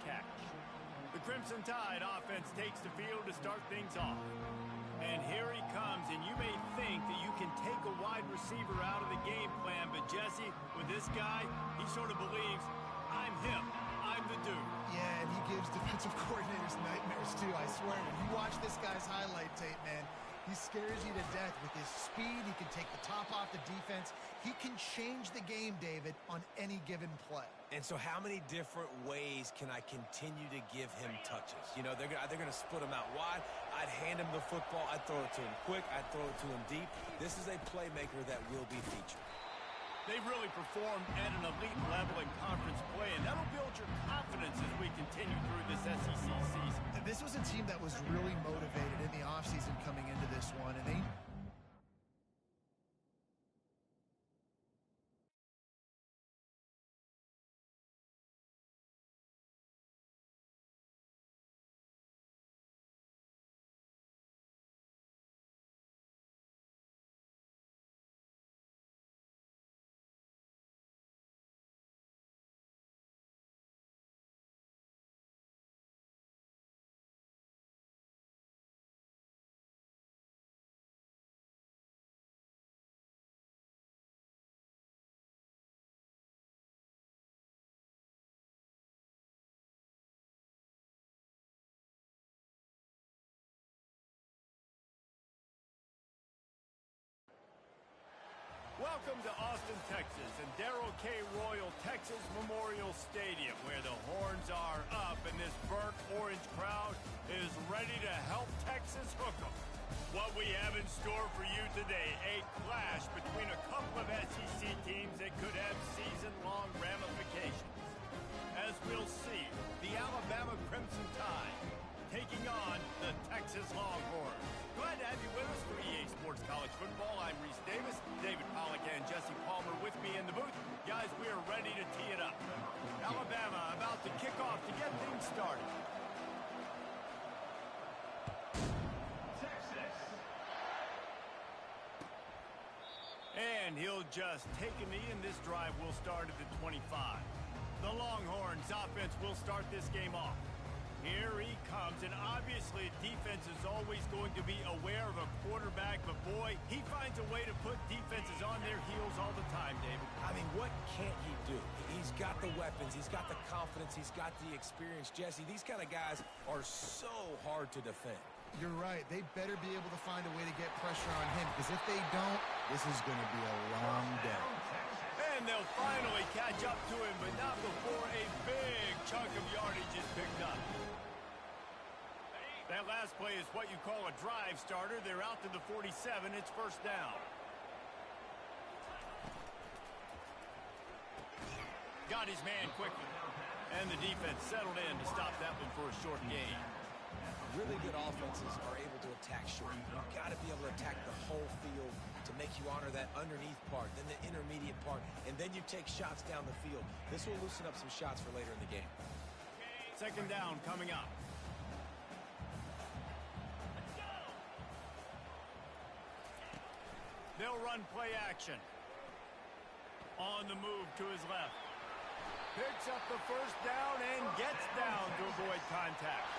catch. The Crimson Tide offense takes the field to start things off. And here he comes, and you may think that you can take a wide receiver out of the game plan, but Jesse, with this guy, he sort of believes, I'm him, I'm the dude. Yeah, and he gives defensive coordinators nightmares too, I swear. When you watch this guy's highlight tape, man, he scares you to death with his speed. He can take the top off the defense. He can change the game, David, on any given play. And so how many different ways can I continue to give him touches? You know, they're going to split him out wide. I'd hand him the football. I'd throw it to him quick. I'd throw it to him deep. This is a playmaker that will be featured. They really performed at an elite level in conference play, and that'll build your confidence as we continue through this SEC season. This was a team that was really motivated in the offseason coming into this one, and they... Welcome to Austin, Texas, and Darrell K. Royal Texas Memorial Stadium, where the horns are up and this burnt orange crowd is ready to help Texas hook 'em. What we have in store for you today, a clash between a couple of SEC teams that could have season-long ramifications. As we'll see, the Alabama Crimson Tide taking on the Texas Longhorns. Glad to have you with us for EA Sports College Football. I'm Reese Davis, David Pollack and Jesse Palmer with me in the booth. Guys, we are ready to tee it up. Alabama about to kick off to get things started. Texas. And he'll just take a knee, and this drive will start at the 25. The Longhorns offense will start this game off. Here he comes, and obviously defense is always going to be aware of a quarterback, but boy, he finds a way to put defenses on their heels all the time, David. I mean, what can't he do? He's got the weapons, he's got the confidence, he's got the experience. Jesse, these kind of guys are so hard to defend. You're right. They better be able to find a way to get pressure on him, because if they don't, this is going to be a long day. And they'll finally catch up to him, but not before a big chunk of yardage is picked up. That last play is what you call a drive starter. They're out to the 47. It's first down. Got his man quickly. And the defense settled in to stop that one for a short gain. Really good offenses are able to attack short. You've got to be able to attack the whole field to make you honor that underneath part, then the intermediate part, and then you take shots down the field. This will loosen up some shots for later in the game. Second down coming up. They'll run play action. On the move to his left. Picks up the first down and gets down to avoid contact.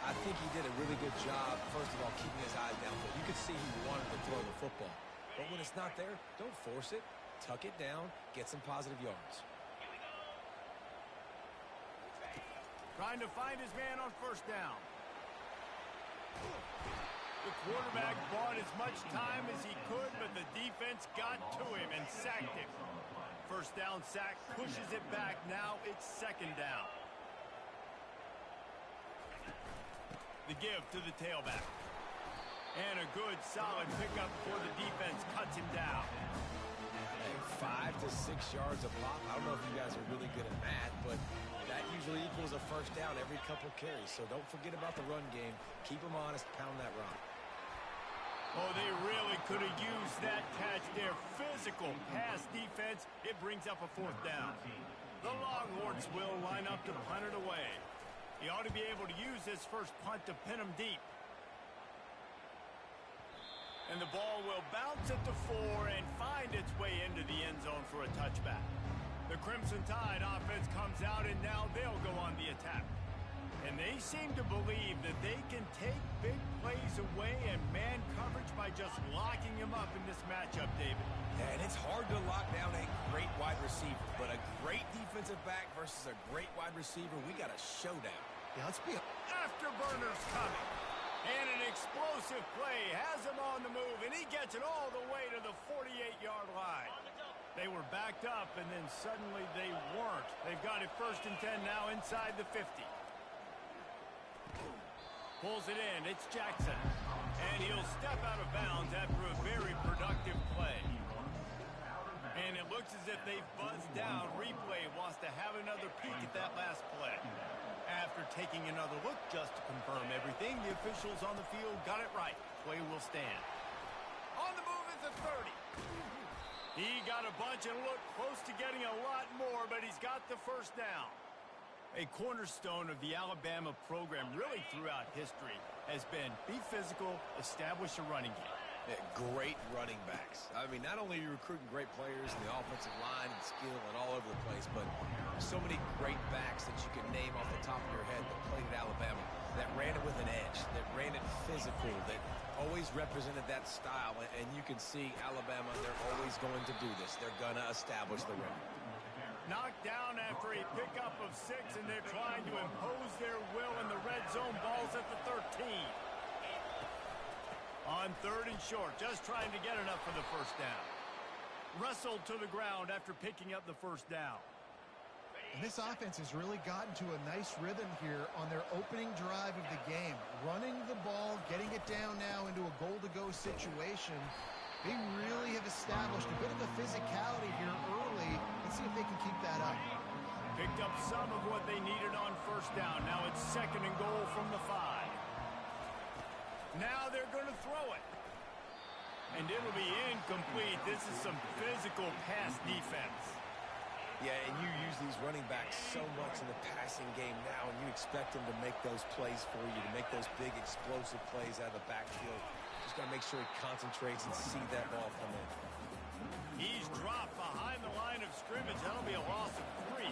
I think he did a really good job, first of all, keeping his eyes downfield. You could see he wanted to throw the football. But when it's not there, don't force it. Tuck it down, get some positive yards. Trying to find his man on first down. The quarterback bought as much time as he could, but the defense got to him and sacked him. First down sack pushes it back. Now it's second down. The give to the tailback. And a good, solid pickup before the defense cuts him down. 5 to 6 yards a pop. I don't know if you guys are really good at math, but that usually equals a first down every couple carries. So don't forget about the run game. Keep them honest. Pound that rock. Oh, they really could have used that catch there. Physical pass defense. It brings up a fourth down. The Longhorns will line up to punt it away. He ought to be able to use his first punt to pin him deep. And the ball will bounce at the 4 and find its way into the end zone for a touchback. The Crimson Tide offense comes out, and now they'll go on the attack. And they seem to believe that they can take big plays away and man coverage by just locking him up in this matchup, David. Yeah, and it's hard to lock down a great wide receiver, but a great defensive back versus a great wide receiver, we got a showdown. Yeah, let's be Afterburners coming. And an explosive play has him on the move, and he gets it all the way to the 48-yard line. They were backed up, and then suddenly they weren't. They've got it 1st and 10 now inside the 50. Pulls it in. It's Jackson. And he'll step out of bounds after a very productive play. And it looks as if they've buzzed down. Replay wants to have another peek at that last play. After taking another look just to confirm everything, the officials on the field got it right. Play will stand. On the move is the 30. He got a bunch and looked close to getting a lot more, but he's got the first down. A cornerstone of the Alabama program really throughout history has been be physical, establish a running game. Yeah, great running backs. I mean, not only are you recruiting great players in the offensive line and skill and all over the place, but so many great backs that you can name off the top of your head that played at Alabama, that ran it with an edge, that ran it physical, that always represented that style. And you can see Alabama, they're always going to do this. They're going to establish the run. Knocked down after a pickup of 6, and they're trying to impose their will in the red zone. Ball's at the 13. On 3rd and short, just trying to get enough for the first down. Wrestled to the ground after picking up the first down. And this offense has really gotten to a nice rhythm here on their opening drive of the game. Running the ball, getting it down now into a goal-to-go situation. They really have established a bit of a physicality here early. Let's see if they can keep that up. Picked up some of what they needed on first down. Now it's 2nd and goal from the 5. Now they're going to throw it. And it'll be incomplete. This is some physical pass defense. Yeah, and you use these running backs so much in the passing game now, and you expect them to make those plays for you, to make those big explosive plays out of the backfield. Just got to make sure he concentrates and see that ball come in. He's dropped behind the line of scrimmage. That'll be a loss of 3.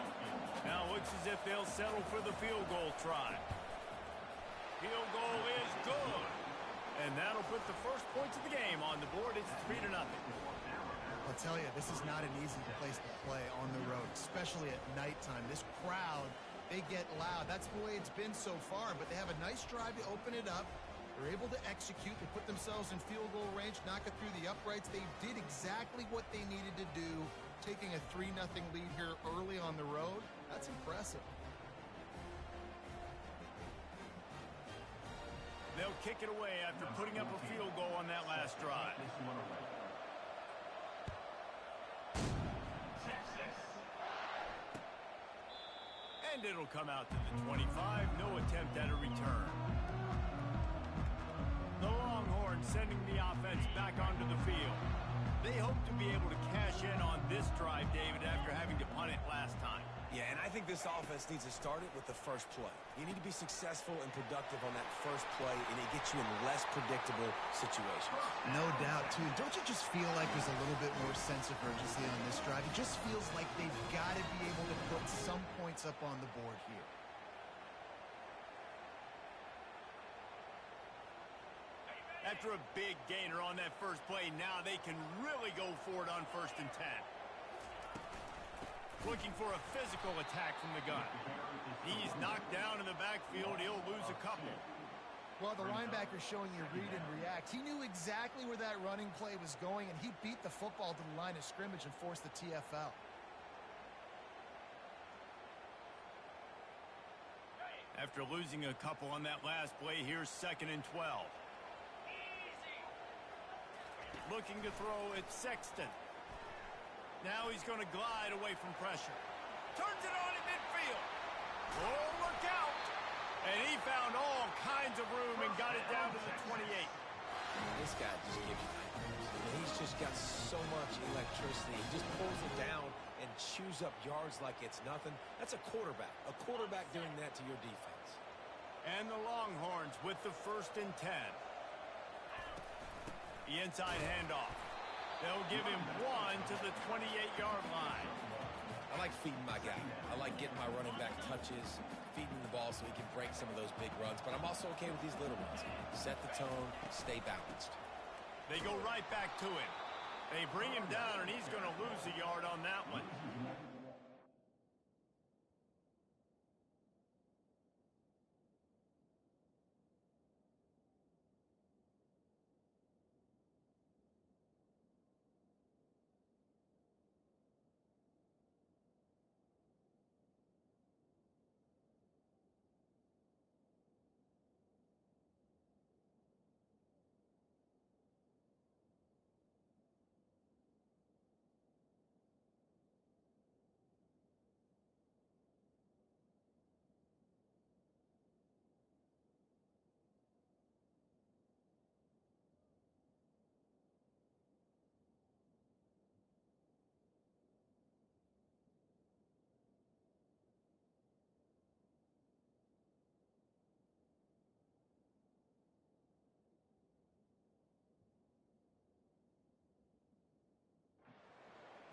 Now it looks as if they'll settle for the field goal try. Field goal is good. And that'll put the first points of the game on the board. It's 3-0. I'll tell you, this is not an easy place to play on the road, especially at nighttime. This crowd, they get loud. That's the way it's been so far, but they have a nice drive to open it up. They're able to execute. They put themselves in field goal range, knock it through the uprights. They did exactly what they needed to do, taking a 3-0 lead here early on the road. That's impressive. They'll kick it away after putting up a field goal on that last drive. And it'll come out to the 25. No attempt at a return. The Longhorns sending the offense back onto the field. They hope to be able to cash in on this drive, David, after having to punt it last time. Yeah, and I think this offense needs to start it with the first play. You need to be successful and productive on that first play, and it gets you in less predictable situations. No doubt, too. Don't you just feel like there's a little bit more sense of urgency on this drive? It just feels like they've got to be able to put some points up on the board here. After a big gainer on that first play, now they can really go for it on 1st and 10. Looking for a physical attack from the gun. He's knocked down in the backfield. He'll lose a couple. Well, the linebacker's showing you read and react. He knew exactly where that running play was going, and he beat the football to the line of scrimmage and forced the TFL. After losing a couple on that last play, here's 2nd and 12. Looking to throw at Sexton. Now he's going to glide away from pressure. Turns it on in midfield. Oh, look out. And he found all kinds of room and got it down to the 28. This guy just gives you nightmares. He's just got so much electricity. He just pulls it down and chews up yards like it's nothing. That's a quarterback. A quarterback doing that to your defense. And the Longhorns with the 1st and 10. The inside handoff. They'll give him 1 to the 28-yard line. I like feeding my guy. I like getting my running back touches, feeding the ball so he can break some of those big runs. But I'm also okay with these little ones. Set the tone, stay balanced. They go right back to him. They bring him down, and he's going to lose a yard on that one.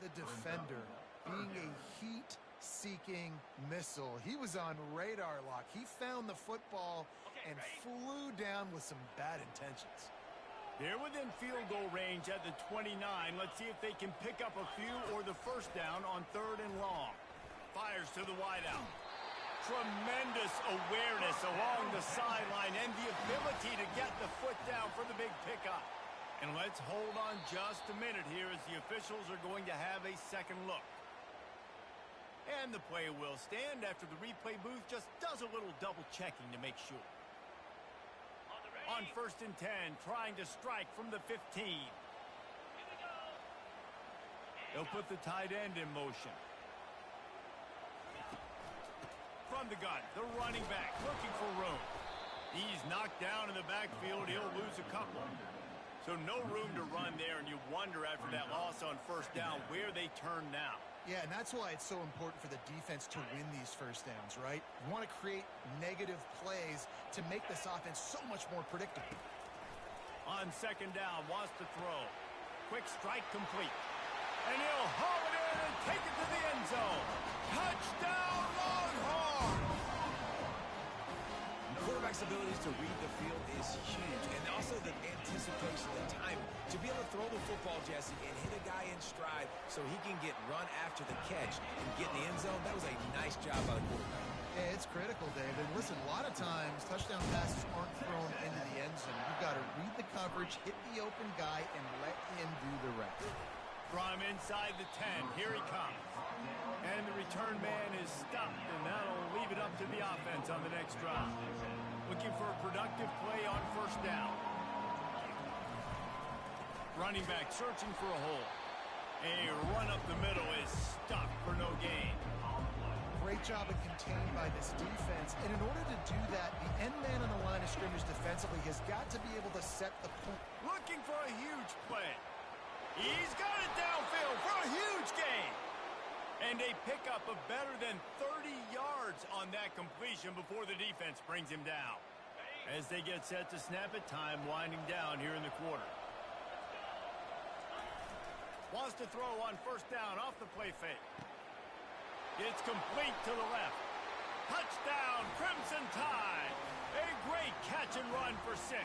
The defender being a heat-seeking missile. He was on radar lock. He found the football and flew down with some bad intentions. They're within field goal range at the 29. Let's see if they can pick up a few or the first down on 3rd and long. Fires to the wideout. Tremendous awareness along the sideline and the ability to get the foot down for the big pickup. And let's hold on just a minute here as the officials are going to have a second look. And the play will stand after the replay booth just does a little double checking to make sure. On 1st and 10, trying to strike from the 15. They'll put the tight end in motion. From the gun, the running back looking for room. He's knocked down in the backfield. He'll lose a couple. So no room to run there, and you wonder after that loss on 1st down where they turn now. Yeah, and that's why it's so important for the defense to win these first downs, right? You want to create negative plays to make this offense so much more predictable. On 2nd down, wants to throw. Quick strike complete. And he'll haul it in and take it to the end zone. Touchdown, Longhorns! Quarterback's abilities to read the field is huge, and also the anticipation, the timing. To be able to throw the football, Jesse, and hit a guy in stride so he can get run after the catch and get in the end zone, that was a nice job by the quarterback. Yeah, it's critical, David. Listen, a lot of times touchdown passes aren't thrown into the end zone. You've got to read the coverage, hit the open guy, and let him do the rest. From inside the 10, here he comes. And the return man is stopped, and that'll leave it up to the offense on the next drive. Looking for a productive play on 1st down. Running back searching for a hole. A run up the middle is stopped for no gain. Great job of contained by this defense. And in order to do that, the end man on the line of scrimmage defensively has got to be able to set the point. Looking for a huge play. He's got it downfield for a huge gain. And a pickup of better than 30 yards on that completion before the defense brings him down. As they get set to snap it, time winding down here in the quarter. Wants to throw on 1st down off the play fake. It's complete to the left. Touchdown, Crimson Tide. A great catch and run for 6.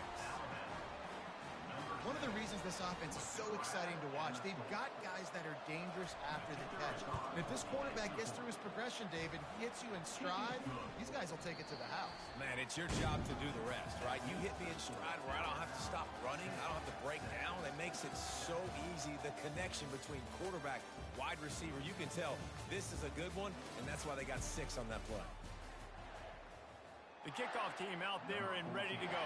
One of the reasons this offense is so exciting to watch, they've got guys that are dangerous after the catch. And if this quarterback gets through his progression, David, he hits you in stride, these guys will take it to the house. Man, it's your job to do the rest, right? You hit me in stride where I don't have to stop running. I don't have to break down. It makes it so easy. The connection between quarterback, wide receiver, you can tell this is a good one, and that's why they got 6 on that play. The kickoff team out there and ready to go.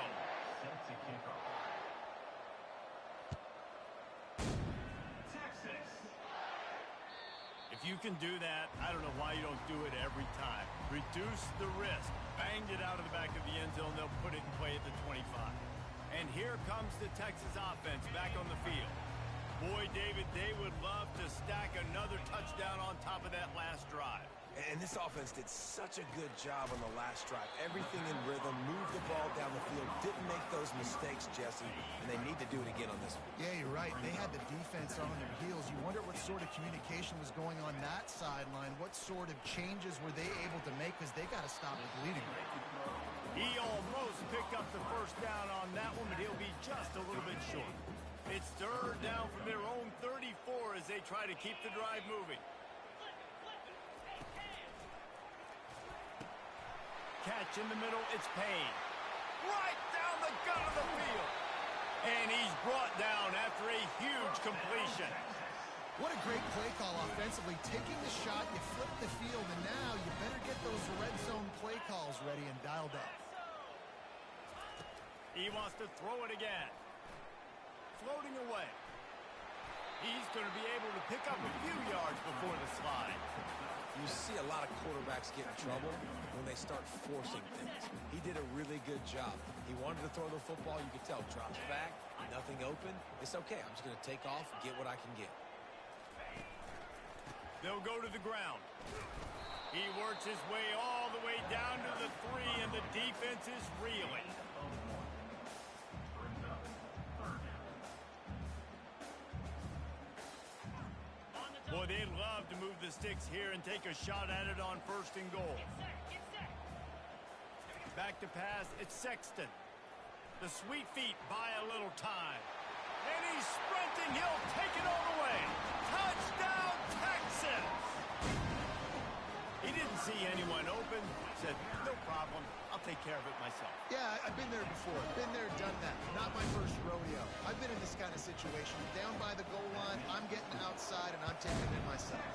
If you can do that, I don't know why you don't do it every time. Reduce the risk. Banged it out of the back of the end zone. They'll put it in play at the 25. And here comes the Texas offense back on the field. Boy, David, they would love to stack another touchdown on top of that last drive. And this offense did such a good job on the last drive. Everything in rhythm, moved the ball down the field, didn't make those mistakes, Jesse, and they need to do it again on this one. Yeah, you're right. They had the defense on their heels. You wonder what sort of communication was going on that sideline. What sort of changes were they able to make, because they got to stop the bleeding. He almost picked up the first down on that one, but he'll be just a little bit short. It's third down from their own 34 as they try to keep the drive moving. Catch in the middle, it's Payne. Right down the gut of the field. And he's brought down after a huge completion. What a great play call offensively. Taking the shot, you flip the field, and now you better get those red zone play calls ready and dialed up. He wants to throw it again. Floating away. He's going to be able to pick up a few yards before the slide. You see a lot of quarterbacks get in trouble when they start forcing things. He did a really good job. He wanted to throw the football. You could tell. Drops back, nothing open. It's okay. I'm just going to take off and get what I can get. They'll go to the ground. He works his way all the way down to the 3, and the defense is reeling. Boy, they'd love to move the sticks here and take a shot at it on 1st and goal. Back to pass, it's Sexton. The sweet feet buy a little time. And he's sprinting, he'll take it all the way. Touchdown, Texas! He didn't see anyone open, said, no problem, I'll take care of it myself. Yeah, I've been there before. Been there, done that. Not my first rodeo. I've been in this kind of situation. Down by the goal line, I'm getting outside, and I'm taking it myself.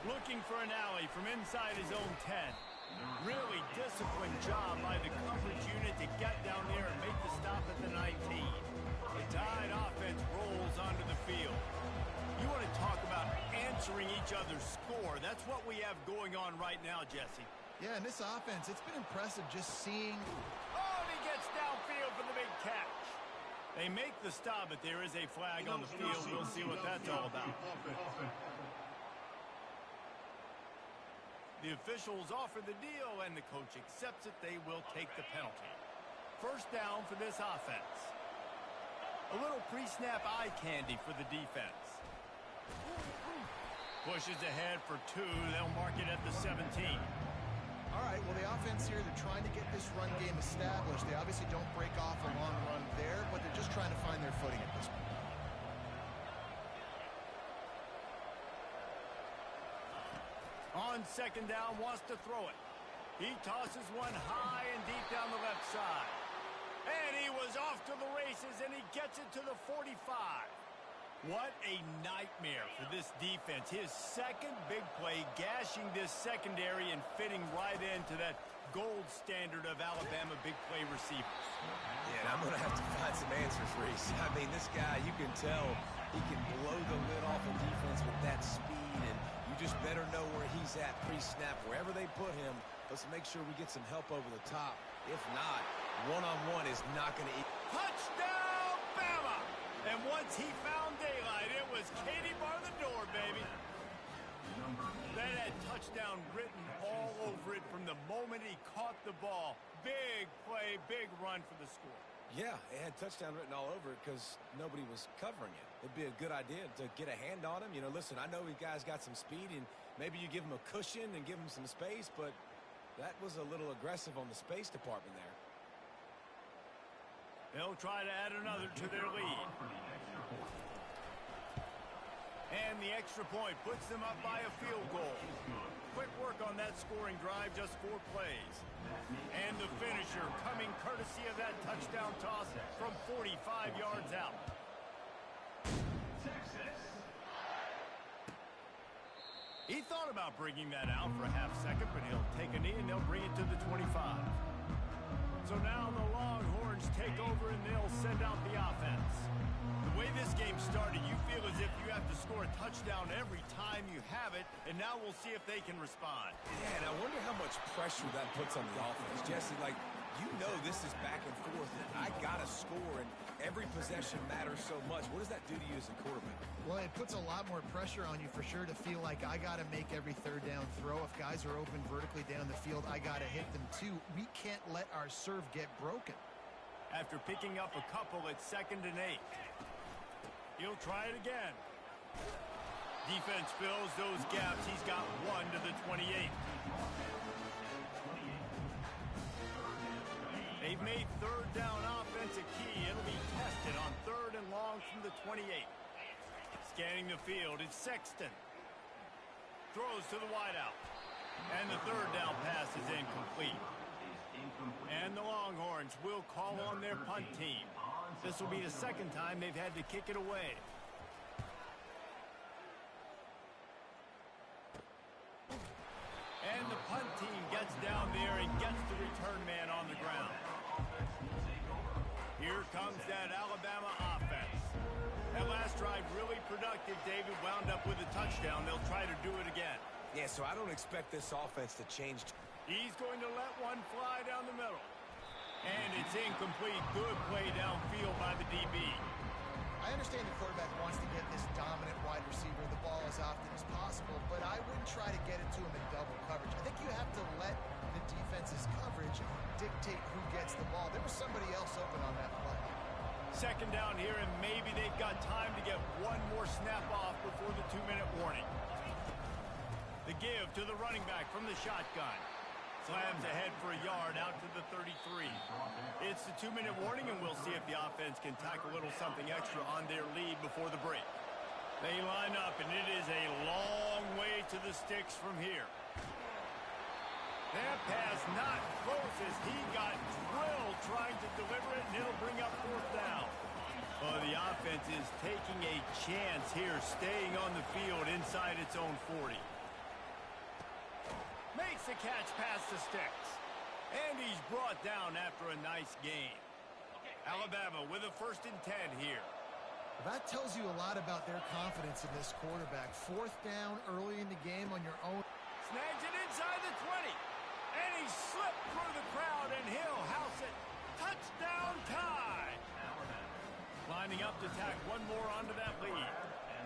Looking for an alley from inside his own 10. Really disciplined job by the coverage unit to get down there and make the stop at the 19. The Tide offense rolls onto the field. You want to talk about answering each other's score. That's what we have going on right now, Jesse. Yeah, in this offense, it's been impressive just seeing... Oh, and he gets downfield for the big catch. They make the stop, but there is a flag on the field. We'll see what that's all about. The officials offer the deal, and the coach accepts it. They will take the penalty. First down for this offense. A little pre-snap eye candy for the defense. Pushes ahead for 2. They'll mark it at the 17. All right, well, the offense here, they're trying to get this run game established. They obviously don't break off a long run there, but they're just trying to find their footing at this point. On 2nd down, wants to throw it. He tosses one high and deep down the left side. And he was off to the races, and he gets it to the 45. What a nightmare for this defense. His second big play, gashing this secondary and fitting right into that gold standard of Alabama big play receivers. Yeah, and I'm going to have to find some answers, Reese. I mean, this guy, you can tell he can blow the lid off a defense with that speed, and you just better know where he's at pre-snap. Wherever they put him, let's make sure we get some help over the top. If not, one-on-one is not going to eat. Touchdown, Bama! And once he found daylight, it was Katie bar the door, baby. That had touchdown written all over it from the moment he caught the ball. Big play, big run for the score. Yeah, it had touchdown written all over it because nobody was covering it. It'd be a good idea to get a hand on him. You know, listen, I know you guys got some speed, and maybe you give him a cushion and give him some space, but that was a little aggressive on the space department there. They'll try to add another to their lead. And the extra point puts them up by a field goal. Quick work on that scoring drive, just 4 plays. And the finisher coming courtesy of that touchdown toss from 45 yards out. He thought about bringing that out for a half second, but he'll take a knee and they'll bring it to the 25. So now the Longhorns take over and they'll send out the offense. The way this game started, you feel as if you have to score a touchdown every time you have it, and now we'll see if they can respond. Yeah, and I wonder how much pressure that puts on the offense. Jesse, like, You know this is back and forth, and I got to score, and every possession matters so much. What does that do to you as a quarterback? Well, it puts a lot more pressure on you for sure to feel like I got to make every third down throw. If guys are open vertically down the field, I got to hit them too. We can't let our serve get broken. After picking up a couple at 2nd and 8. He'll try it again. Defense fills those gaps. He's got 1 to the 28. They've made third down offense a key. It'll be tested on 3rd and long from the 28. Scanning the field, it's Sexton. Throws to the wideout. And the 3rd down pass is incomplete. And the Longhorns will call on their punt team. This will be the 2nd time they've had to kick it away. And the punt team gets down there and gets the return man on the ground. Here comes that Alabama offense. That last drive really productive. David wound up with a touchdown. They'll try to do it again. Yeah, so I don't expect this offense to change. He's going to let one fly down the middle. And it's incomplete. Good play downfield by the DB. I understand the quarterback wants to get this dominant wide receiver the ball as often as possible, but I wouldn't try to get it to him in double coverage. I think you have to let the defense's coverage dictate who gets the ball. There was somebody else open on that play. 2nd down here, and maybe they've got time to get one more snap off before the 2-minute warning. The give to the running back from the shotgun. Slams ahead for a yard out to the 33. It's the 2-minute warning, and we'll see if the offense can tack a little something extra on their lead before the break. They line up, and it is a long way to the sticks from here. That pass not close as he got drilled trying to deliver it, and it'll bring up 4th down. Well, the offense is taking a chance here, staying on the field inside its own 40. Makes the catch past the sticks. And he's brought down after a nice gain. Alabama with a 1st and 10 here. That tells you a lot about their confidence in this quarterback. 4th down early in the game on your own. Snags it inside the 20. And he slipped through the crowd, and he'll house it. Touchdown tie. Lining up to tack one more onto that lead.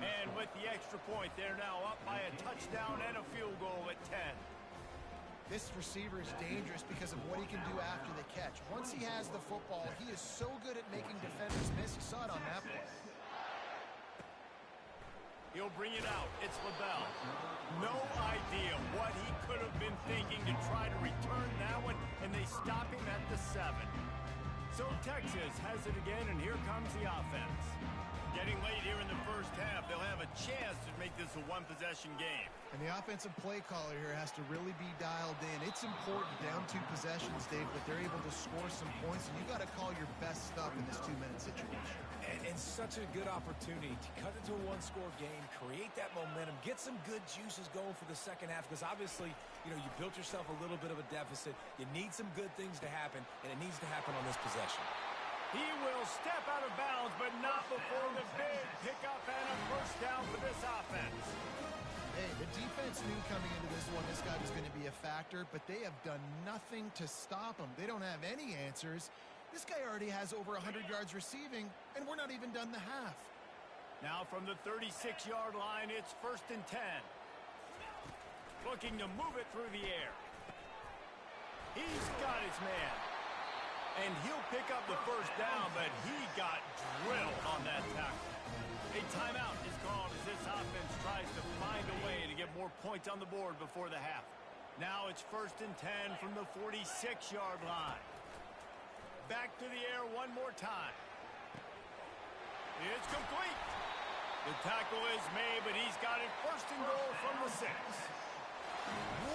And with the extra point, they're now up by a touchdown and a field goal at 10. This receiver is dangerous because of what he can do after the catch. Once he has the football, he is so good at making defenders miss. You saw it on that play. He'll bring it out. It's LaBelle. No idea what he could have been thinking to try to return that one, and they stop him at the 7. So Texas has it again, and here comes the offense. Getting late here in the 1st half, they'll have a chance to make this a one-possession game. And the offensive play caller here has to really be dialed in. It's important down 2 possessions, Dave, but they're able to score some points, and you got to call your best stuff in this 2-minute situation. And such a good opportunity to cut into a 1-score game, create that momentum, get some good juices going for the 2nd half, because obviously, you know, you built yourself a little bit of a deficit. You need some good things to happen, and it needs to happen on this possession. He will step out of bounds, but not before the big pickup and a 1st down for this offense. Hey, the defense knew coming into this one this guy was going to be a factor, but they have done nothing to stop him. They don't have any answers. This guy already has over 100 yards receiving, and we're not even done the half. Now from the 36-yard line, it's 1st and 10. Looking to move it through the air. He's got his man. And he'll pick up the 1st down, but he got drilled on that tackle. A timeout is called as this offense tries to find a way to get more points on the board before the half. Now it's 1st and 10 from the 46-yard line. Back to the air one more time. It's complete. The tackle is made, but he's got it 1st and goal from the 6.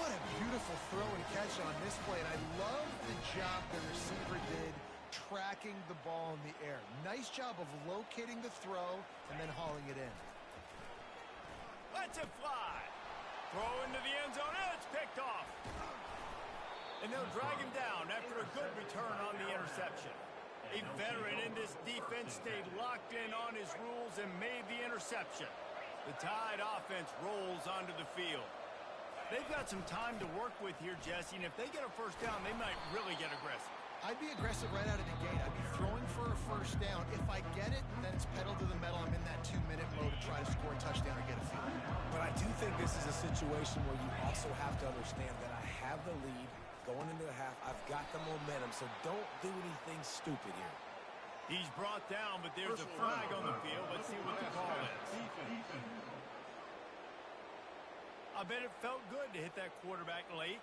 What a beautiful throw and catch on this play, and I love the job the receiver did tracking the ball in the air. Nice job of locating the throw and then hauling it in. Lets it fly. Throw into the end zone, and it's picked off. And they'll drag him down after a good return on the interception. A veteran in this defense stayed locked in on his rules and made the interception. The Tide offense rolls onto the field. They've got some time to work with here, Jesse, and if they get a 1st down, they might really get aggressive. I'd be aggressive right out of the gate. I'd be throwing for a first down. If I get it, then it's pedal to the metal. I'm in that 2-minute mode to try to score a touchdown or get a field. But I do think this is a situation where you also have to understand that I have the lead going into the half. I've got the momentum, so don't do anything stupid here. He's brought down, but there's a flag on the field. Let's see what the call is. I bet it felt good to hit that quarterback late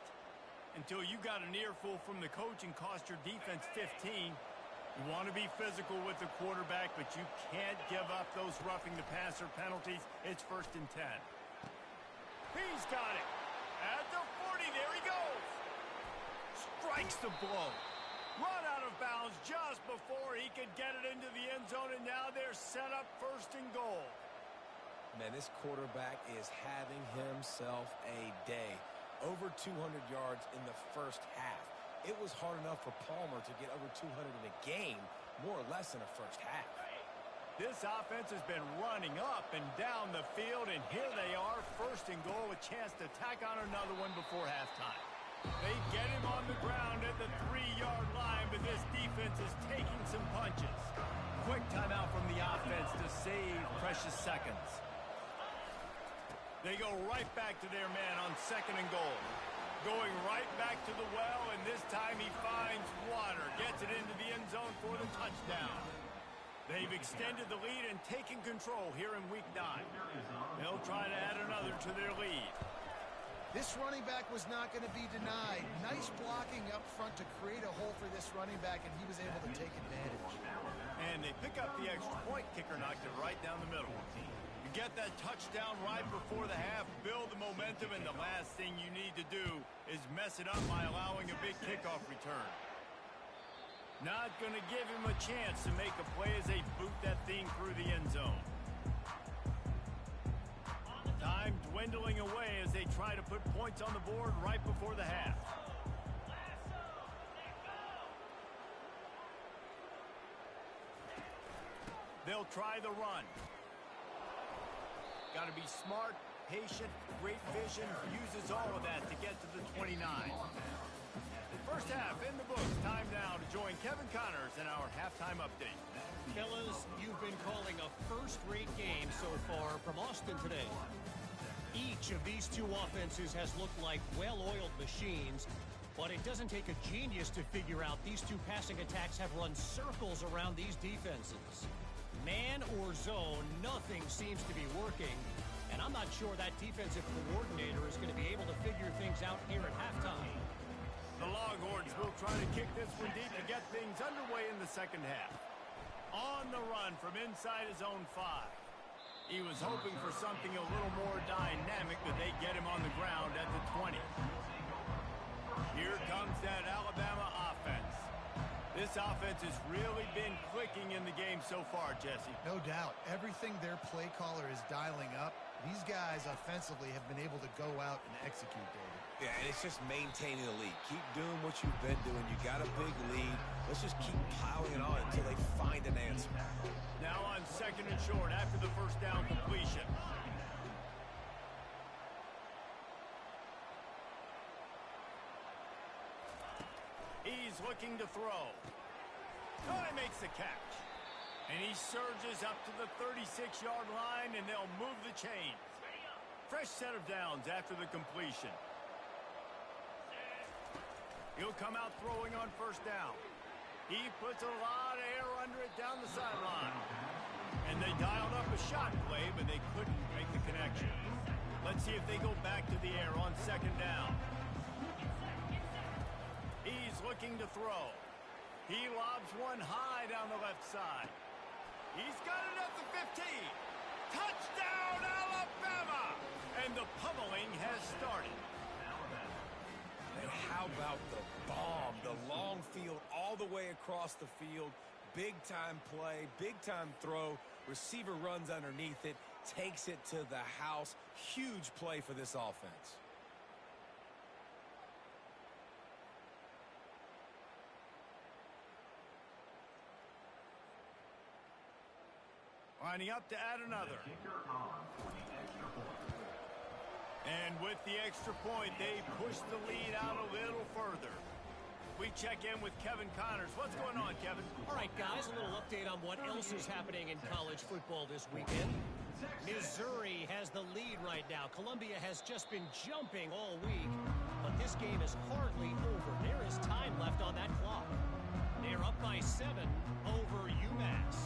until you got an earful from the coach and cost your defense 15. You want to be physical with the quarterback, but you can't give up those roughing the passer penalties. It's 1st and 10. He's got it. At the 40, there he goes. Strikes the blow. Run out of bounds just before he could get it into the end zone, and now they're set up 1st and goal. Man, this quarterback is having himself a day. Over 200 yards in the first half. It was hard enough for Palmer to get over 200 in a game, more or less in a first half. This offense has been running up and down the field, and here they are, 1st and goal, a chance to tack on another one before halftime. They get him on the ground at the 3-yard line, but this defense is taking some punches. Quick timeout from the offense to save precious seconds. They go right back to their man on 2nd and goal. Going right back to the well, and this time he finds water. Gets it into the end zone for the touchdown. They've extended the lead and taken control here in Week 9. They'll try to add another to their lead. This running back was not going to be denied. Nice blocking up front to create a hole for this running back, and he was able to take advantage. And they pick up the extra point. Kicker knocked it right down the middle. Get that touchdown right before the half, build the momentum, and the last thing you need to do is mess it up by allowing a big kickoff return. Not going to give him a chance to make a play as they boot that thing through the end zone. Time dwindling away as they try to put points on the board right before the half. They'll try the run. Got to be smart, patient, great vision, uses all of that to get to the 29. First half in the books. Time now to join Kevin Connors in our halftime update. Fellas, you've been calling a first-rate game so far from Austin today. Each of these two offenses has looked like well-oiled machines, but it doesn't take a genius to figure out these two passing attacks have run circles around these defenses. Man or zone, nothing seems to be working, and I'm not sure that defensive coordinator is going to be able to figure things out here at halftime. The Longhorns will try to kick this one deep to get things underway in the second half. On the run from inside his own 5. He was hoping for something a little more dynamic, but they get him on the ground at the 20. Here comes that Alabama offense. This offense has really been clicking in the game so far, Jesse. No doubt. Everything their play caller is dialing up, these guys offensively have been able to go out and execute, David. Yeah, and it's just maintaining the lead. Keep doing what you've been doing. You got a big lead. Let's just keep piling it on until they find an answer. Now on 2nd and short after the first down completion. He's looking to throw. Oh, he makes the catch. And he surges up to the 36-yard line, and they'll move the chains. Fresh set of downs after the completion. He'll come out throwing on first down. He puts a lot of air under it down the sideline. And they dialed up a shot play, but they couldn't make the connection. Let's see if they go back to the air on 2nd down. He's looking to throw. He lobs one high down the left side. He's got it at the 15. Touchdown, Alabama! And the pummeling has started. And how about the bomb? The long field all the way across the field. Big-time play, big-time throw. Receiver runs underneath it, takes it to the house. Huge play for this offense. Lining up to add another. And with the extra point, they push the lead out a little further. We check in with Kevin Connors. What's going on, Kevin? All right, guys, a little update on what else is happening in college football this weekend. Missouri has the lead right now. Columbia has just been jumping all week, but this game is hardly over. There is time left on that clock. They're up by 7 over UMass.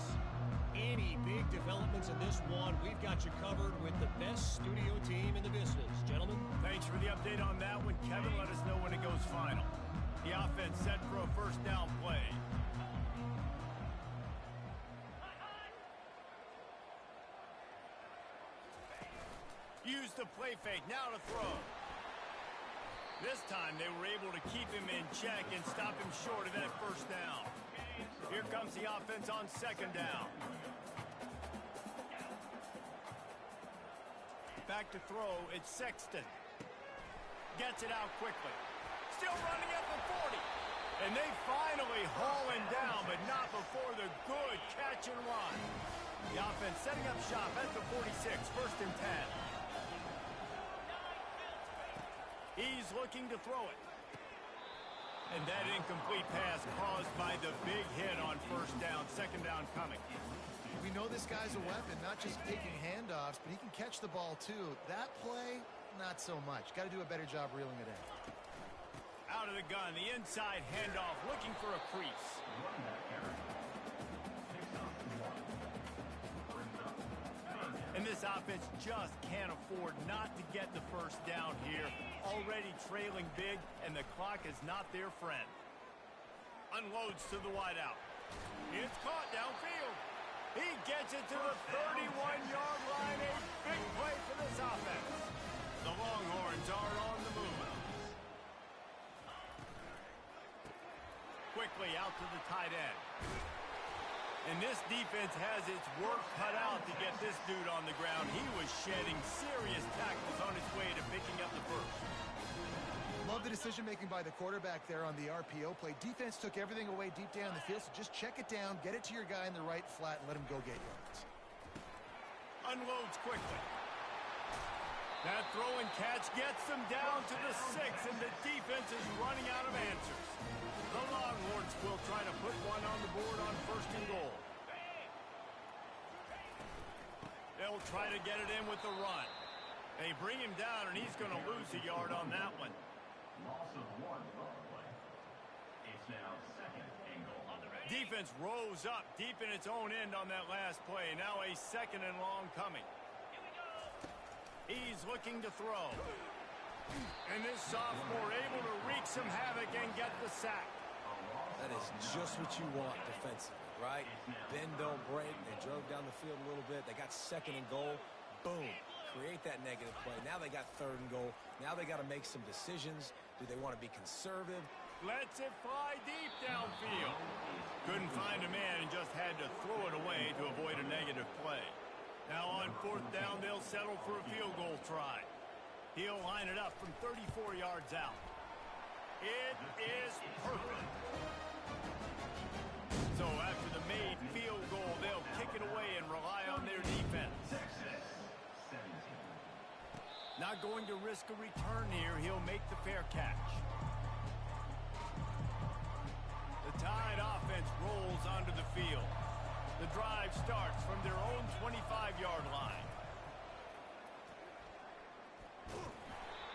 Any big developments in this one, we've got you covered with the best studio team in the business. Gentlemen? Thanks for the update on that one. Kevin, let us know when it goes final. The offense set for a first down play. Use the play fake, now to throw. This time they were able to keep him in check and stop him short of that first down. Here comes the offense on second down. Back to throw, it's Sexton. Gets it out quickly. Still running at the 40. And they finally haul him down, but not before the good catch and run. The offense setting up shop at the 46, first and 10. He's looking to throw it. And that incomplete pass caused by the big hit on first down, second down coming. We know this guy's a weapon, not just taking handoffs, but he can catch the ball too. That play, not so much. Got to do a better job reeling it in. Out of the gun, the inside handoff, looking for a crease. And this offense just can't afford not to get the first down here. Already trailing big, and the clock is not their friend. Unloads to the wideout. It's caught downfield. He gets it to the 31-yard line. A big play for this offense. The Longhorns are on the move. Quickly out to the tight end. And this defense has its work cut out to get this dude on the ground. He was shedding serious tackles on his way to picking up the first. Love the decision-making by the quarterback there on the RPO play. Defense took everything away deep down the field, so just check it down, get it to your guy in the right flat, and let him go get yards. Unloads quickly. That throw and catch gets them down to the 6, and the defense is running out of answers. The Longhorns will try to put one on the board on first and goal. They'll try to get it in with the run. They bring him down, and he's going to lose a yard on that one. Loss of 1 on the play. It's now second and goal. Defense rose up deep in its own end on that last play. Now a second and long coming. He's looking to throw. And this sophomore able to wreak some havoc and get the sack. That is just what you want defensively, right? Bend, don't break. They drove down the field a little bit. They got second and goal. Boom. Create that negative play. Now they got third and goal. Now they got to make some decisions. Do they want to be conservative? Lets it fly deep downfield. Couldn't find a man and just had to throw it away to avoid a negative play. Now on fourth down, they'll settle for a field goal try. He'll line it up from 34 yards out. It is perfect. So after the made field goal, they'll kick it away and rely on their defense. Not going to risk a return here. He'll make the fair catch. The Tide offense rolls onto the field. The drive starts from their own 25-yard line.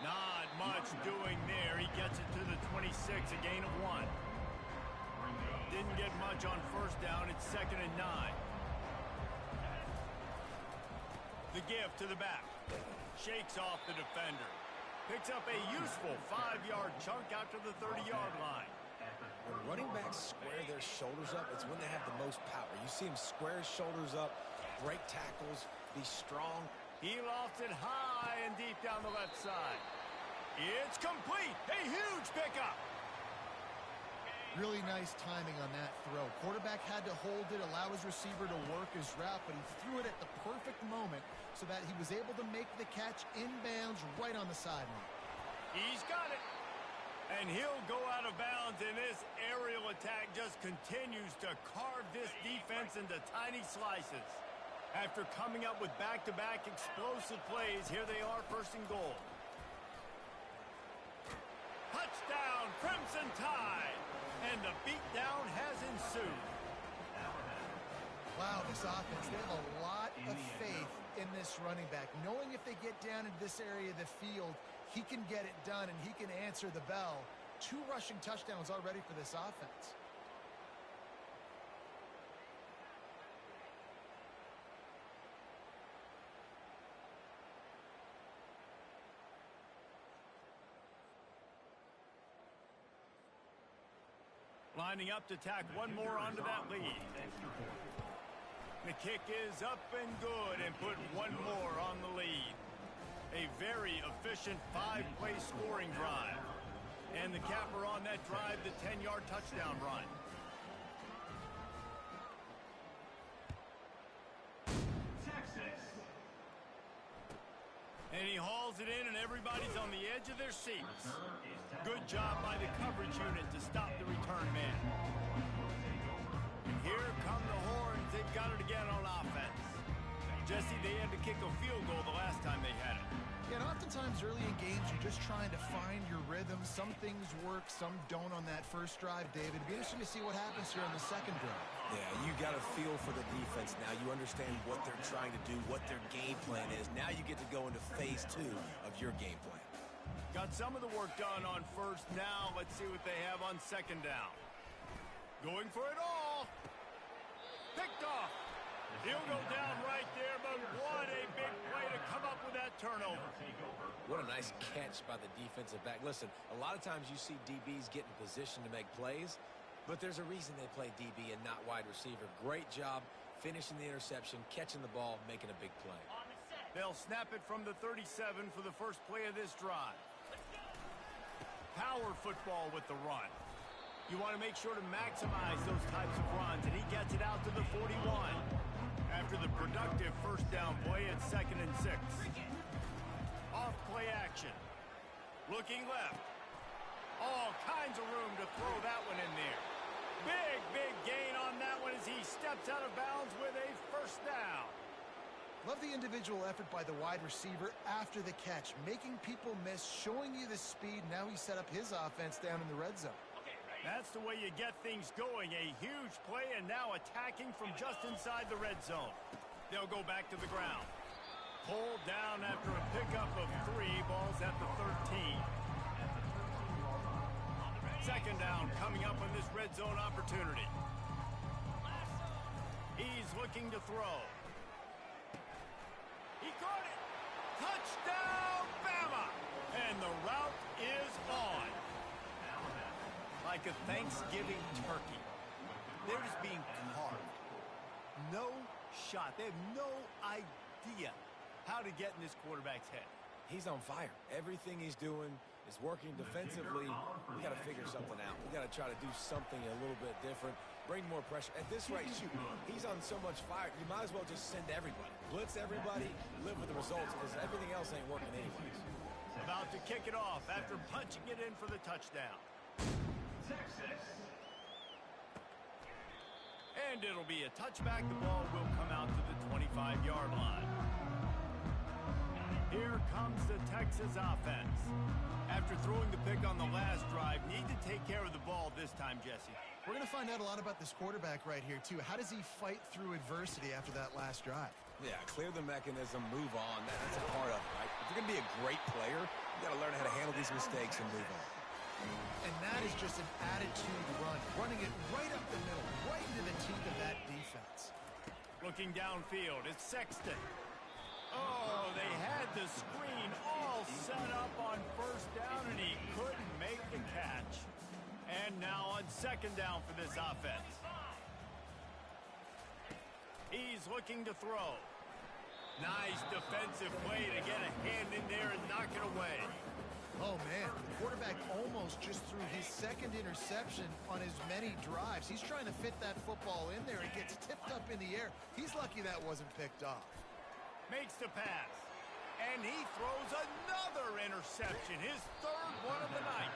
Not much doing there. He gets it to the 26, a gain of 1. Didn't get much on first down. It's second and 9. The give to the back. Shakes off the defender. Picks up a useful 5-yard chunk out to the 30-yard line. When running backs square their shoulders up, it's when they have the most power. You see him square his shoulders up, break tackles, be strong. He lofts it high and deep down the left side. It's complete. A huge pickup. Really nice timing on that throw. Quarterback had to hold it, allow his receiver to work his route, but he threw it at the perfect moment so that he was able to make the catch inbounds right on the sideline. He's got it. And he'll go out of bounds, and this aerial attack just continues to carve this defense into tiny slices. After coming up with back-to-back explosive plays, here they are, first and goal. Touchdown, Crimson Tide! And the beatdown has ensued. Wow, this offense, they have a lot of faith in this running back. Knowing if they get down into this area of the field, he can get it done and he can answer the bell. 2 rushing touchdowns already for this offense. Lining up to tack one more onto that lead. The kick is up and good and put one more on the lead. A very efficient 5-play scoring drive. And the capper on that drive, the 10-yard touchdown run. Texas. And he hauls it in, and everybody's on the edge of their seats. Good job by the coverage unit to stop the return man. And here come the Horns. They've got it again on offense. Jesse, they had to kick a field goal the last time they had it. Yeah, and oftentimes early in games, you're just trying to find your rhythm. Some things work, some don't on that first drive, David. It'll be interesting to see what happens here on the second drive. Yeah, you got a feel for the defense now. You understand what they're trying to do, what their game plan is. Now you get to go into phase 2 of your game plan. Got some of the work done on first. Now let's see what they have on second down. Going for it all. Picked off. He'll go down right there, but what a big play to come up with that turnover. What a nice catch by the defensive back. Listen, a lot of times you see DBs get in position to make plays, but there's a reason they play DB and not wide receiver. Great job finishing the interception, catching the ball, making a big play. They'll snap it from the 37 for the first play of this drive. Power football with the run. You want to make sure to maximize those types of runs, and he gets it out to the 41. After the productive first down play, it's 2nd and 6. Off play action. Looking left. All kinds of room to throw that one in there. Big gain on that one as he steps out of bounds with a first down. Love the individual effort by the wide receiver after the catch, making people miss, showing you the speed. Now he set up his offense down in the red zone. That's the way you get things going. A huge play and now attacking from just inside the red zone. They'll go back to the ground. Pulled down after a pickup of 3. Balls at the 13. Second down coming up on this red zone opportunity. He's looking to throw. He caught it. Touchdown, Bama! And the route is on. Like a Thanksgiving turkey. They're just being carved. No shot. They have no idea how to get in this quarterback's head. He's on fire. Everything he's doing is working defensively. We got to figure something out. We got to try to do something a little bit different. Bring more pressure. At this rate, shoot, he's on so much fire, you might as well just send everybody. Blitz everybody, live with the results, because everything else ain't working anyways. About to kick it off after punching it in for the touchdown. Texas. And it'll be a touchback. The ball will come out to the 25-yard line. Here comes the Texas offense. After throwing the pick on the last drive, need to take care of the ball this time, Jesse. We're going to find out a lot about this quarterback right here, too. How does he fight through adversity after that last drive? Yeah, clear the mechanism, move on. That's a part of it, right? If you're going to be a great player, you got to learn how to handle these mistakes and move on. And that is just an attitude run, running it right up the middle, right into the teeth of that defense. Looking downfield, it's Sexton. Oh, they had the screen all set up on first down, and he couldn't make the catch. And now on second down for this offense. He's looking to throw. Nice defensive play to get a hand in there and knock it away. Oh, man, the quarterback almost just threw his second interception on as many drives. He's trying to fit that football in there. It gets tipped up in the air. He's lucky that wasn't picked off. Makes the pass. And he throws another interception, his third one of the night.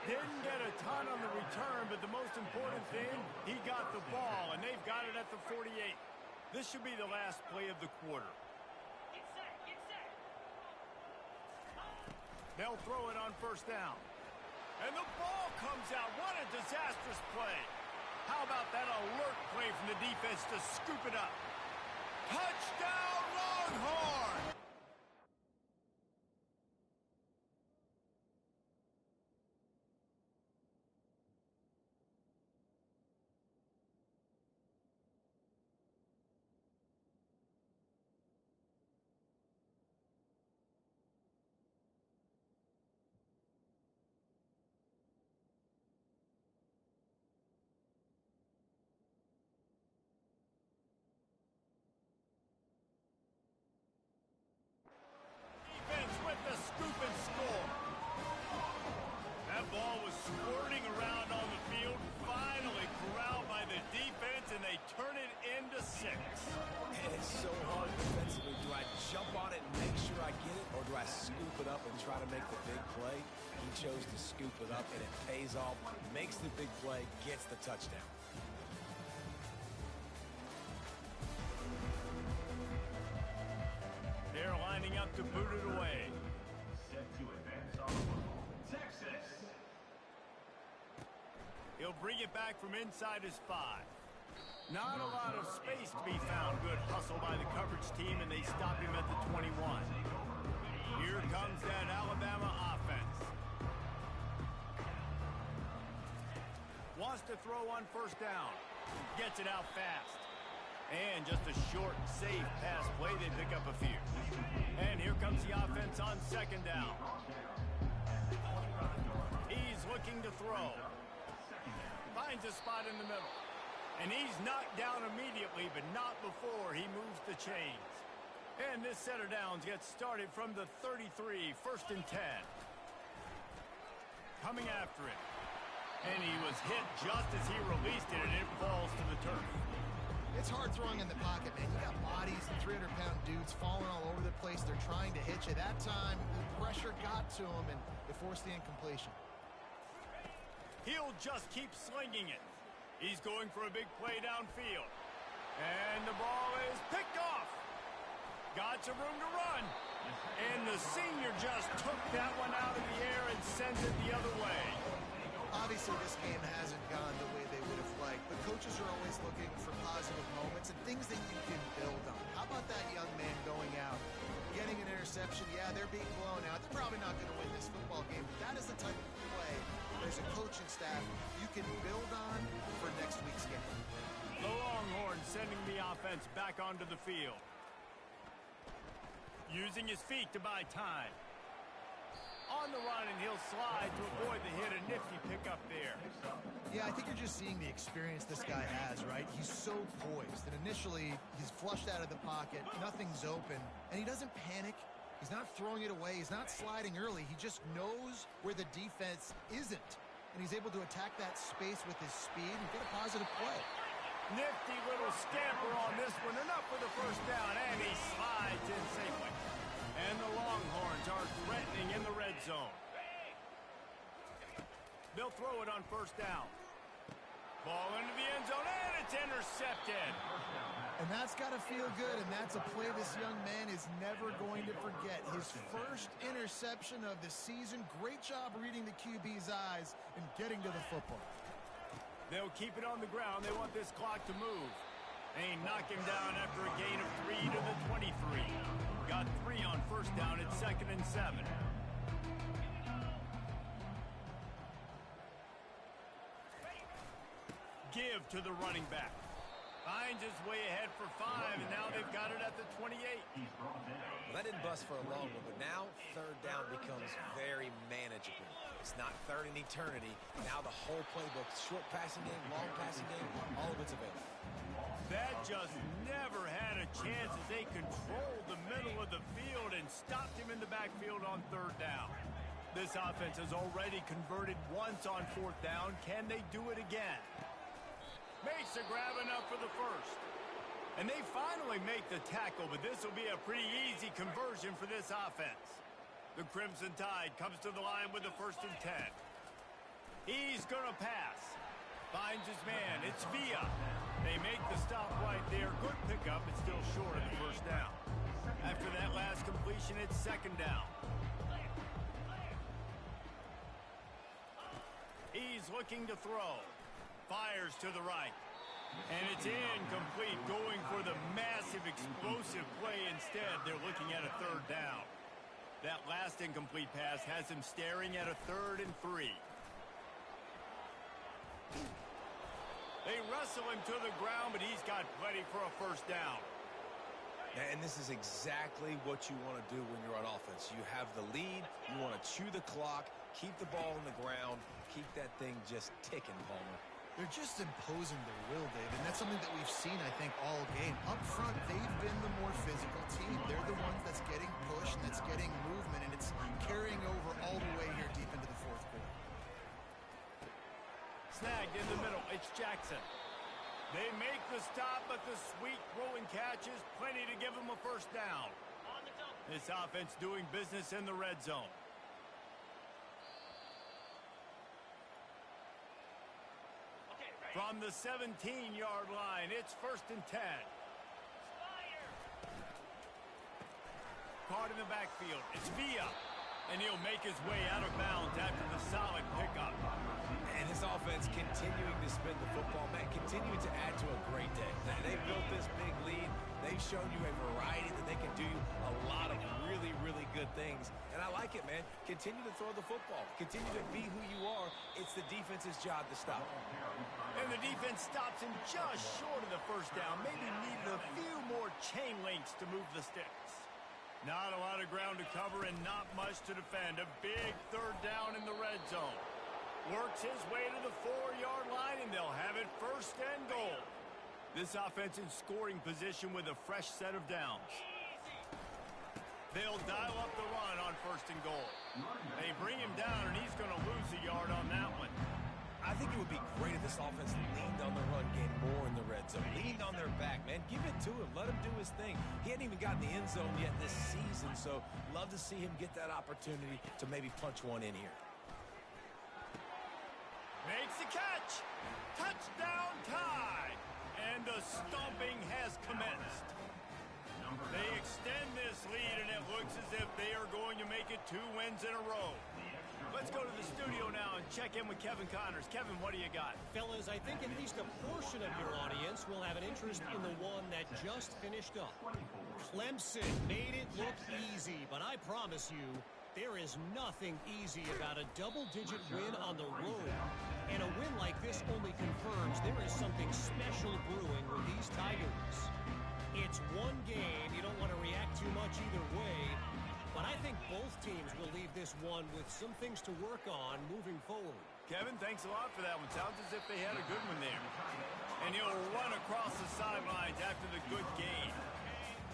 Didn't get a ton on the return, but the most important thing, he got the ball, and they've got it at the 48. This should be the last play of the quarter. They'll throw it on first down. And the ball comes out. What a disastrous play. How about that alert play from the defense to scoop it up? Touchdown, Longhorn! With the scoop and score. That ball was swirling around on the field, finally corralled by the defense, and they turn it into 6. And it's so hard defensively. Do I jump on it and make sure I get it, or do I scoop it up and try to make the big play? He chose to scoop it up, and it pays off, makes the big play, gets the touchdown. They're lining up to boot it away. Set to advance on the football. Texas. He'll bring it back from inside his 5. Not a lot of space to be found. Good hustle by the coverage team, and they stop him at the 21. Here comes that Alabama offense. Wants to throw on first down. Gets it out fast. And just a short, safe pass play. They pick up a few. And here comes the offense on second down. He's looking to throw. Finds a spot in the middle. And he's knocked down immediately, but not before he moves the chains. And this set of downs gets started from the 33, 1st and 10. Coming after it. And he was hit just as he released it, and it falls to the turf. It's hard throwing in the pocket, man. You got bodies and 300-pound dudes falling all over the place. They're trying to hit you. That time, the pressure got to him, and it forced the incompletion. He'll just keep slinging it. He's going for a big play downfield. And the ball is picked off. Got some room to run. And the senior just took that one out of the air and sends it the other way. Obviously, this game hasn't gone the way they would have liked, but coaches are always looking for positive moments and things that you can build on. How about that young man going out, getting an interception? Yeah, they're being blown out. They're probably not going to win this football game, but that is the type of play as a coaching staff you can build on for next week's game. The Longhorns sending the offense back onto the field. Using his feet to buy time. On the run, and he'll slide to avoid the hit. A nifty pickup there. Yeah, I think you're just seeing the experience this guy has, right? He's so poised. And initially, he's flushed out of the pocket. Nothing's open. And he doesn't panic. He's not throwing it away. He's not sliding early. He just knows where the defense isn't. And he's able to attack that space with his speed and get a positive play. Nifty little scamper on this one. Enough for the first down. And he slides in safely. And the Longhorns are threatening in the red zone. They'll throw it on first down. Ball into the end zone, and it's intercepted. And that's got to feel good, and that's a play this young man is never going to forget. His first interception of the season. Great job reading the QB's eyes and getting to the football. They'll keep it on the ground. They want this clock to move. They knock him down after a gain of 3 to the 23. Got 3 on first down at 2nd and 7. Give to the running back. Finds his way ahead for 5, and now they've got it at the 28. Well, that didn't bust for a long one, but now third down becomes very manageable. It's not third in eternity. Now the whole playbook, short passing game, long passing game, all of it's available. That just never had a chance as they controlled the middle of the field and stopped him in the backfield on third down. This offense has already converted once on fourth down. Can they do it again? Makes a grab enough for the first. And they finally make the tackle, but this will be a pretty easy conversion for this offense. The Crimson Tide comes to the line with the 1st and 10. He's going to pass. Finds his man. It's Villa. They make the stop right there. Good pickup. It's still short of the first down. After that last completion, it's 2nd down. looking to throw. Fires to the right. And it's incomplete, going for the massive, explosive play instead. They're looking at a third down. That last incomplete pass has him staring at a 3rd and 3. They wrestle him to the ground, but he's got plenty for a first down. And this is exactly what you want to do when you're on offense. You have the lead, you want to chew the clock, keep the ball on the ground, keep that thing just ticking, Palmer. They're just imposing their will, Dave, and that's something that we've seen, I think, all game. Up front, they've been the more physical team. They're the ones that's getting pushed and that's getting movement, and it's carrying over all the way here deep into the fourth quarter. Snagged in the middle. It's Jackson. They make the stop, but the sweet throwing catch is plenty to give them a first down. This offense doing business in the red zone. From the 17-yard line, it's 1st and 10. Caught in the backfield. It's Villa. And he'll make his way out of bounds after the solid pickup. And this offense continuing to spin the football, man, continuing to add to a great day. They've built this big lead. They've shown you a variety that they can do a lot of really, really good things. And I like it, man. Continue to throw the football. Continue to be who you are. It's the defense's job to stop. And the defense stops him just short of the first down. Maybe needed a few more chain links to move the sticks. Not a lot of ground to cover and not much to defend. A big 3rd down in the red zone. Works his way to the 4-yard line, and they'll have it 1st and goal. This offense in scoring position with a fresh set of downs. They'll dial up the run on 1st and goal. They bring him down, and he's going to lose a yard on that one. I think it would be great if this offense leaned on the run game more in the red zone. Leaned on their back, man. Give it to him. Let him do his thing. He hadn't even gotten the end zone yet this season, so love to see him get that opportunity to maybe punch one in here. Makes the catch. Touchdown tie. And the stomping has commenced. They extend this lead, and it looks as if they are going to make it 2 wins in a row. Let's go to the studio now and check in with Kevin Connors. Kevin, what do you got? Fellas, I think at least a portion of your audience will have an interest in the one that just finished up. Clemson made it look easy, but I promise you, there is nothing easy about a double-digit win on the road. And a win like this only confirms there is something special brewing with these Tigers. It's one game. You don't want to react too much either way. But I think both teams will leave this one with some things to work on moving forward. Kevin, thanks a lot for that one. Sounds as if they had a good one there. And he'll run across the sidelines after the good gain.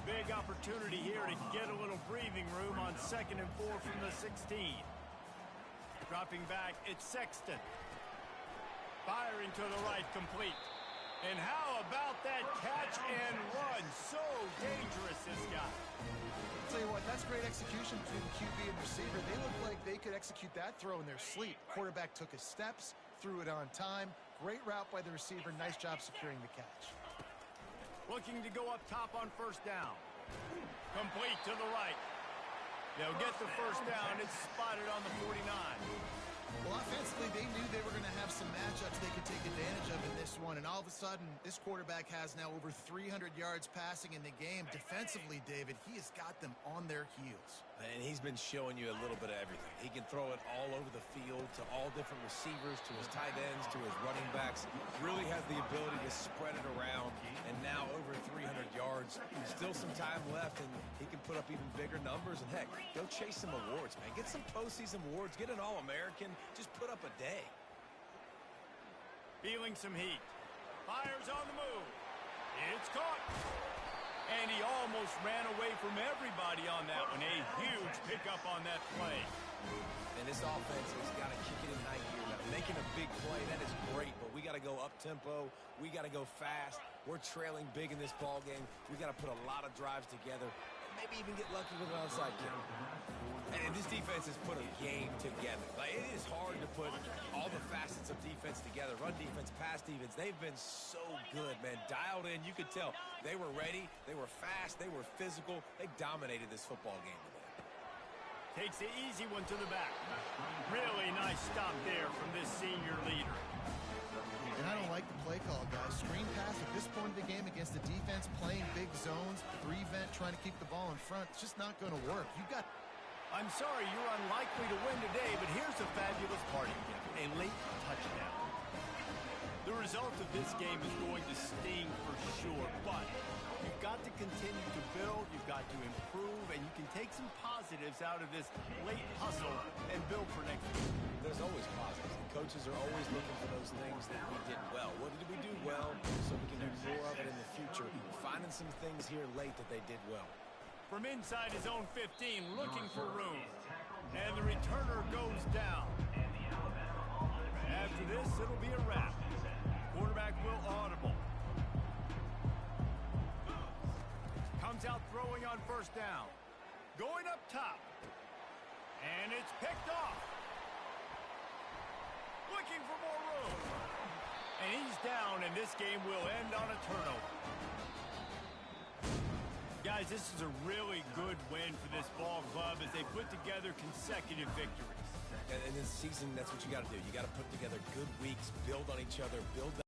Big opportunity here to get a little breathing room on 2nd and 4 from the 16. Dropping back, it's Sexton. Firing to the right, complete. And how about that catch and run? So dangerous, this guy. I'll tell you what, that's great execution between the QB and receiver. They look like they could execute that throw in their sleep. Quarterback took his steps, threw it on time. Great route by the receiver. Nice job securing the catch. Looking to go up top on 1st down. Complete to the right. They'll get the first down. It's spotted on the 49. Well, offensively, they knew they were going to have some matchups they could take advantage of in this one. And all of a sudden, this quarterback has now over 300 yards passing in the game. Defensively, David, he has got them on their heels. And he's been showing you a little bit of everything. He can throw it all over the field to all different receivers, to his tight ends, to his running backs. Really has the ability to spread it around. And now over 300 yards. Still some time left, and he can put up even bigger numbers. And heck, go chase some awards, man. Get some postseason awards. Get an All-American. Just put up a day. Feeling some heat. Fires on the move. It's caught. And he almost ran away from everybody on that one. A huge pickup on that play. And this offense has got to kick it in high gear now. Making a big play, that is great, but we got to go up-tempo. We got to go fast. We're trailing big in this ball game. We got to put a lot of drives together. Maybe even get lucky with an onside kick. And this defense has put a game together. Like, it is hard to put all the facets of defense together. Run defense, pass defense. They've been so good, man. Dialed in. You could tell they were ready. They were fast. They were physical. They dominated this football game today. Takes the easy one to the back. Really nice stop there from this senior leader. And I don't like the play call, guys. Screen pass at this point of the game against the defense, playing big zones, prevent, trying to keep the ball in front. It's just not going to work. You got... I'm sorry you're unlikely to win today, but here's a fabulous parting gift. A late touchdown. The result of this game is going to sting for sure, but you've got to continue to build, you've got to improve, and you can take some positives out of this late hustle and build for next week. There's always positives. And coaches are always looking for those things that we did well. What did we do well so we can do more of it in the future? Finding some things here late that they did well. From inside his own 15, looking for room. And the returner goes down. After this, it'll be a wrap. Quarterback will audible. Comes out throwing on first down. Going up top. And it's picked off. Looking for more room. And he's down, and this game will end on a turnover. Guys, this is a really good win for this ball club as they put together consecutive victories. And in this season, that's what you got to do. You got to put together good weeks, build on each other, build